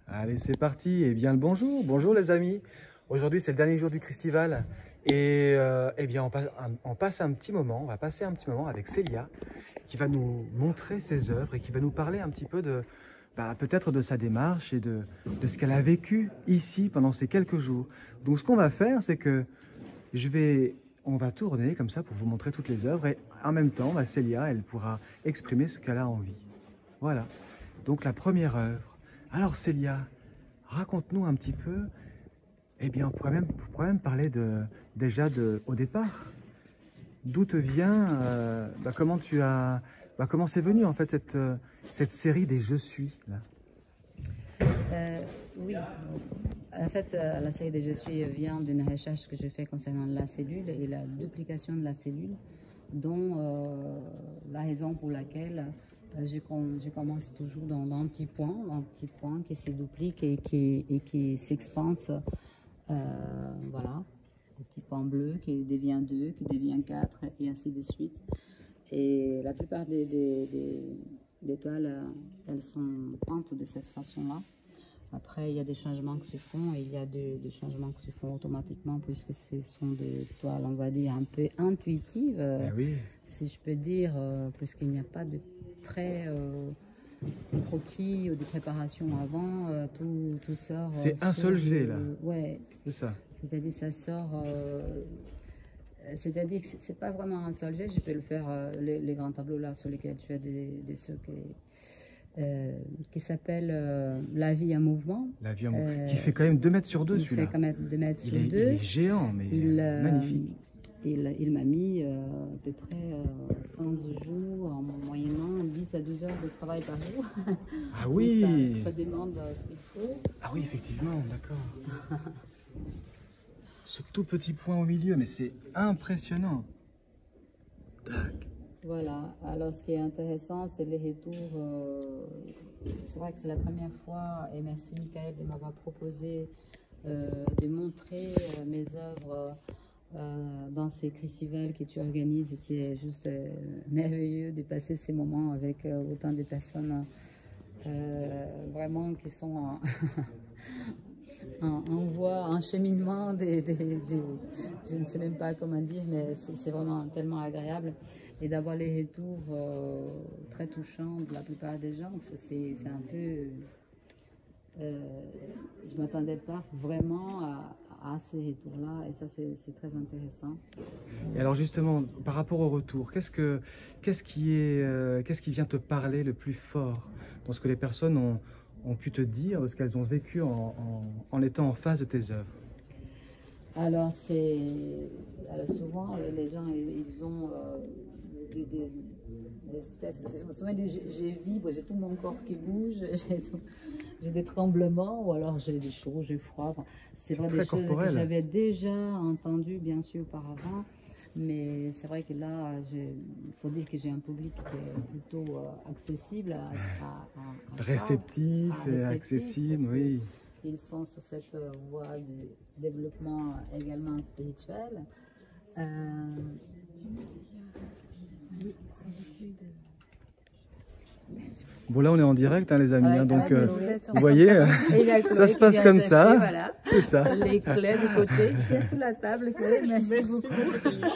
Allez, c'est parti. Eh bien, le bonjour. Bonjour les amis. Aujourd'hui, c'est le dernier jour du Christival. Et eh bien, on passe un petit moment, on va passer un petit moment avec Célia qui va nous montrer ses œuvres et qui va nous parler un petit peu de, peut-être de sa démarche et de ce qu'elle a vécu ici pendant ces quelques jours. Donc, ce qu'on va faire, c'est que on va tourner comme ça pour vous montrer toutes les œuvres et en même temps, Célia, elle pourra exprimer ce qu'elle a envie. Voilà. Donc, la première œuvre. Alors, Célia, raconte-nous un petit peu. Eh bien, on pourrait même parler au départ. D'où te vient, comment c'est venu en fait cette série des Je suis là? Oui, en fait, la série des Je suis vient d'une recherche que j'ai fait concernant la cellule et la duplication de la cellule, dont la raison pour laquelle je commence toujours dans un petit point qui se duplique et qui s'expanse. Voilà, le petit point bleu qui devient 2, qui devient 4 et ainsi de suite. Et la plupart des toiles, elles sont peintes de cette façon-là. Après, il y a des changements qui se font et il y a des changements qui se font automatiquement puisque ce sont des toiles, on va dire, un peu intuitives, Oui. si je peux dire, puisqu'il n'y a pas de croquis ou de préparation avant, tout sort. C'est un seul jet là. Ouais. C'est ça. C'est-à-dire ça sort. C'est-à-dire que c'est pas vraiment un seul jet. Je peux le faire les grands tableaux là sur lesquels tu as des ceux qui s'appellent La vie en mouvement. La vie en mouvement. Qui fait quand même 2 mètres sur 2 celui-là. Il fait quand même 2 mètres sur 2. Il est géant, mais magnifique. Il m'a mis à peu près 15 jours, en moyennant 10 à 12 heures de travail par jour. Ah oui. Ça demande ce qu'il faut. Ah oui, effectivement, d'accord. Ce tout petit point au milieu, mais c'est impressionnant. Tac. Voilà, alors ce qui est intéressant, c'est les retours. C'est vrai que c'est la première fois, et merci Michael de m'avoir proposé de montrer mes œuvres dans ces festivals que tu organises et qui est juste merveilleux de passer ces moments avec autant de personnes vraiment qui sont en voie, en cheminement, je ne sais même pas comment dire, mais c'est vraiment tellement agréable. Et d'avoir les retours très touchants de la plupart des gens, c'est un peu... je ne m'attendais pas vraiment à ces retours-là, et ça c'est très intéressant. Et alors justement, par rapport au retour, qu'est-ce qui vient te parler le plus fort dans ce que les personnes ont pu te dire, de ce qu'elles ont vécu en étant en face de tes œuvres? Alors souvent les gens ils ont des espèces, souvent je vibre, j'ai tout mon corps qui bouge, j'ai des tremblements ou alors j'ai des chaud, j'ai froid. C'est vrai des choses que j'avais déjà entendues bien sûr auparavant, mais c'est vrai que là il faut dire que j'ai un public qui est plutôt accessible réceptif et accessible, oui. Ils sont sur cette voie de développement également spirituel. Bon, là on est en direct les amis, ouais, donc vous voyez, ça se passe comme ça, voilà. Ça. Les clés de côté, je viens sur la table, Chloé, merci beaucoup.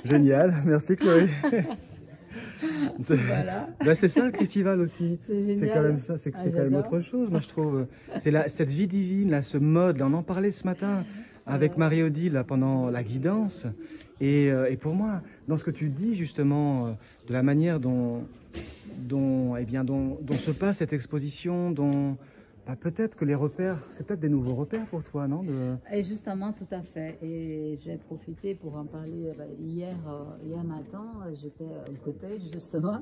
Génial, merci Chloé. Voilà. C'est ça le festival aussi, c'est quand même ça, c'est quand même autre chose, moi je trouve, c'est cette vie divine, là, ce mode, là, on en parlait ce matin avec Marie-Odile là, pendant la guidance, et pour moi, dans ce que tu dis justement, de la manière dont se passe cette exposition, peut-être que les repères, c'est peut-être des nouveaux repères pour toi, non? Et justement, tout à fait. Et j'ai profité pour en parler hier matin. J'étais au cottage, justement,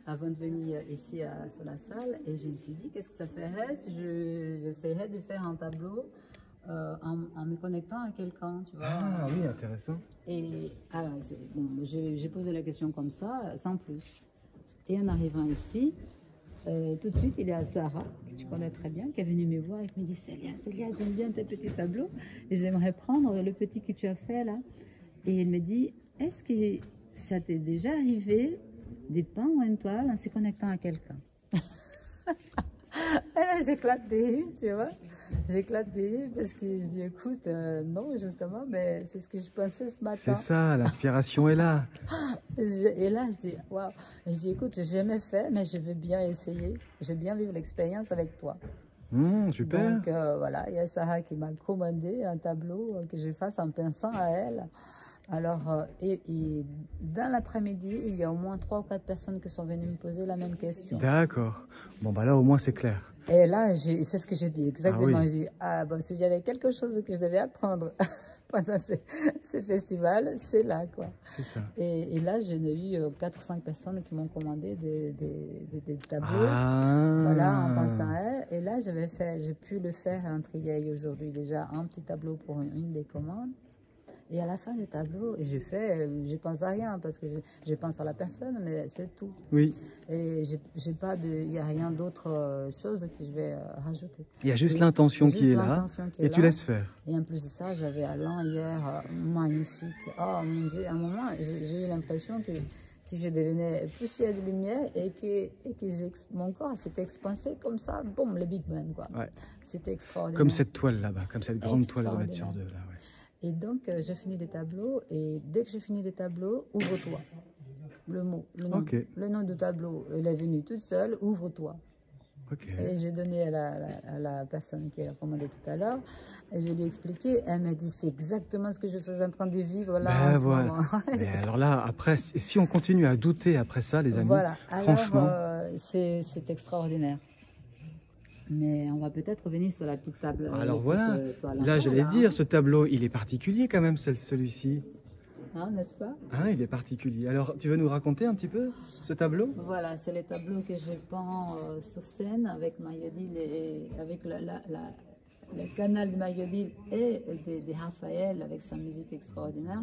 avant de venir ici sur la salle. Et je me suis dit, qu'est-ce que ça ferait si j'essaierais de faire un tableau en me connectant à quelqu'un, tu vois. Ah oui, intéressant. Et alors, j'ai posé la question comme ça, sans plus. Et en arrivant ici, tout de suite, il y a Sarah, que tu connais très bien, qui est venue me voir et qui me dit Célia, j'aime bien tes petits tableaux et j'aimerais prendre le petit que tu as fait là. Et elle me dit, est-ce que ça t'est déjà arrivé de peindre une toile en se connectant à quelqu'un? Et là, j'éclate des rires, tu vois. J'éclate des rires parce que je dis, écoute, non, justement, mais c'est ce que je pensais ce matin. C'est ça, l'inspiration est là. Et là, je dis, waouh. Je dis, écoute, j'ai jamais fait, mais je veux bien essayer. Je veux bien vivre l'expérience avec toi. Super. Donc, voilà, il y a Sarah qui m'a commandé un tableau que je fasse en pensant à elle. Alors, et dans l'après-midi, il y a au moins 3 ou 4 personnes qui sont venues me poser la même question. D'accord. Bon, bah là, au moins, c'est clair. Et là, c'est ce que j'ai dit, exactement. Ah oui. J'ai dit, ah bon, si j'avais quelque chose que je devais apprendre pendant ces festivals, c'est là, quoi. C'est ça. Et là, j'ai eu 4 ou 5 personnes qui m'ont commandé des tableaux. Ah. Voilà, en pensant à elle. Et là, j'ai pu le faire entre hier et aujourd'hui. Déjà, un petit tableau pour une des commandes. Et à la fin du tableau, je pense à rien parce que je pense à la personne, mais c'est tout. Oui. Et il n'y a rien d'autre chose que je vais rajouter. Il y a juste l'intention qui est là et tu laisses faire. Et en plus de ça, j'avais Alain hier, magnifique. Oh mon Dieu, à un moment, j'ai eu l'impression que je devenais poussière de lumière et que mon corps s'était expansé comme ça, boum, le Big Bang, quoi. Ouais. C'était extraordinaire. Comme cette toile là-bas, comme cette grande toile de voiture de là. Ouais. Et donc, je finis les tableaux, et dès que je finis les tableaux, ouvre-toi. Le mot, le nom, le nom du tableau, elle est venue toute seule, ouvre-toi. Et j'ai donné à la personne qui a commandé tout à l'heure, et je lui ai expliqué, elle m'a dit, c'est exactement ce que je suis en train de vivre là en ce moment. Mais alors là, après, si on continue à douter après ça, les amis, voilà. franchement... Alors, c'est extraordinaire. Mais on va peut-être revenir sur la petite table. Alors voilà, là j'allais dire, ce tableau, il est particulier quand même, celui-ci. Hein, n'est-ce pas? Hein, il est particulier. Alors, tu veux nous raconter un petit peu ce tableau? Voilà, c'est les tableaux que je peins sur scène avec Mayodil et avec le canal de Mayodil et de Raphaël avec sa musique extraordinaire.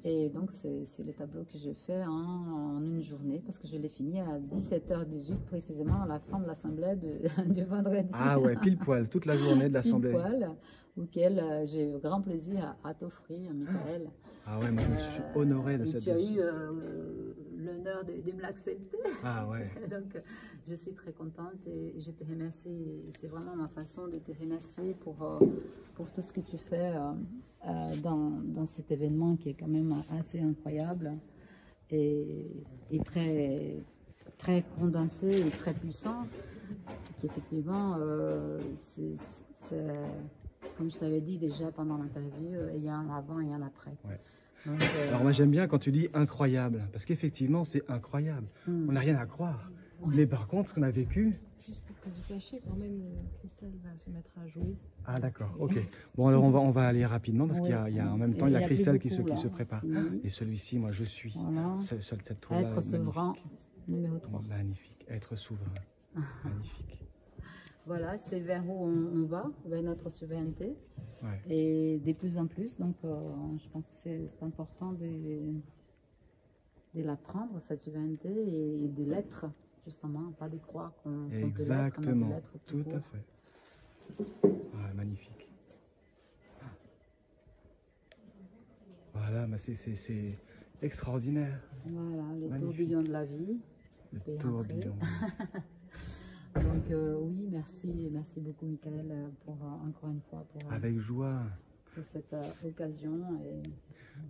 Et donc, c'est les tableaux que je fais en une journée parce que je l'ai fini à 17h18 précisément à la fin de l'assemblée du vendredi. Ah ouais, pile poil, toute la journée de l'assemblée. Pile poil, auquel j'ai grand plaisir à t'offrir, Michael. Ah ouais, moi je suis honoré de cette Tu as eu l'honneur de me l'accepter. Ah ouais. Donc, je suis très contente et je te remercie. C'est vraiment ma façon de te remercier pour tout ce que tu fais dans cet événement qui est quand même assez incroyable et très, très condensé et très puissant. Effectivement, comme je t'avais dit déjà pendant l'interview, il y a un avant et un après. Ouais. Donc, alors moi j'aime bien quand tu dis incroyable, parce qu'effectivement c'est incroyable. On n'a rien à croire. Mais par contre, ce qu'on a vécu... Pour que vous sachiez quand même, Christelle va se mettre à jouer. Ah d'accord, ok. Bon alors on va aller rapidement parce qu'il y a en même temps il y a Christelle qui se prépare. Et celui-ci, moi je suis. Voilà. Cette toile Être souverain, numéro 3. Magnifique, être souverain. Magnifique. Voilà, c'est vers où on va, vers notre souveraineté. Ouais. Et de plus en plus, donc je pense que c'est important de l'apprendre, cette souveraineté, et de l'être, justement, pas de croire qu'on peut l'être. Exactement, tout à fait. Ah, magnifique. Voilà, mais c'est extraordinaire. Voilà, le tourbillon de la vie. Le tourbillon. Donc oui, merci beaucoup Michael encore une fois avec joie pour cette occasion. Et...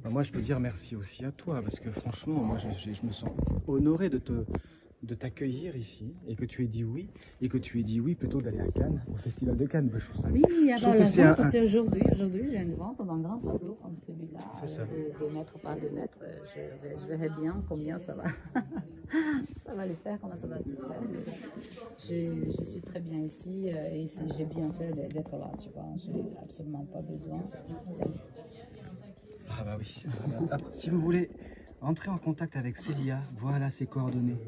Bah, moi je peux dire merci aussi à toi parce que franchement moi je me sens honoré de t'accueillir ici et que tu aies dit oui plutôt que d'aller à Cannes, au festival de Cannes. Je trouve ça, oui, alors la vente c'est aujourd'hui j'ai une vente d'un grand tableau comme celui-là de mètre par 2 mètres. Je verrai bien combien ça va ça va le faire, comment ça va se faire. Je suis très bien ici et j'ai bien fait d'être là, tu vois, j'ai absolument pas besoin. Ah bah oui. Si vous voulez entrer en contact avec Célia, voilà ses coordonnées.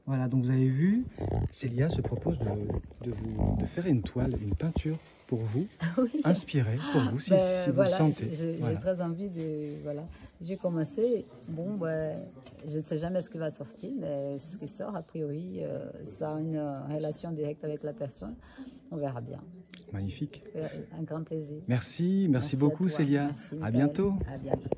Voilà, donc vous avez vu, Célia se propose de faire une toile, une peinture pour vous, oui. Inspirée pour vous, si vous voilà, le sentez. J'ai très envie de... Voilà. J'ai commencé, bon, je ne sais jamais ce qui va sortir, mais ce qui sort, a priori, ça a une relation directe avec la personne. On verra bien. Magnifique. C'est un grand plaisir. Merci beaucoup Célia. Merci, à bientôt. À bientôt.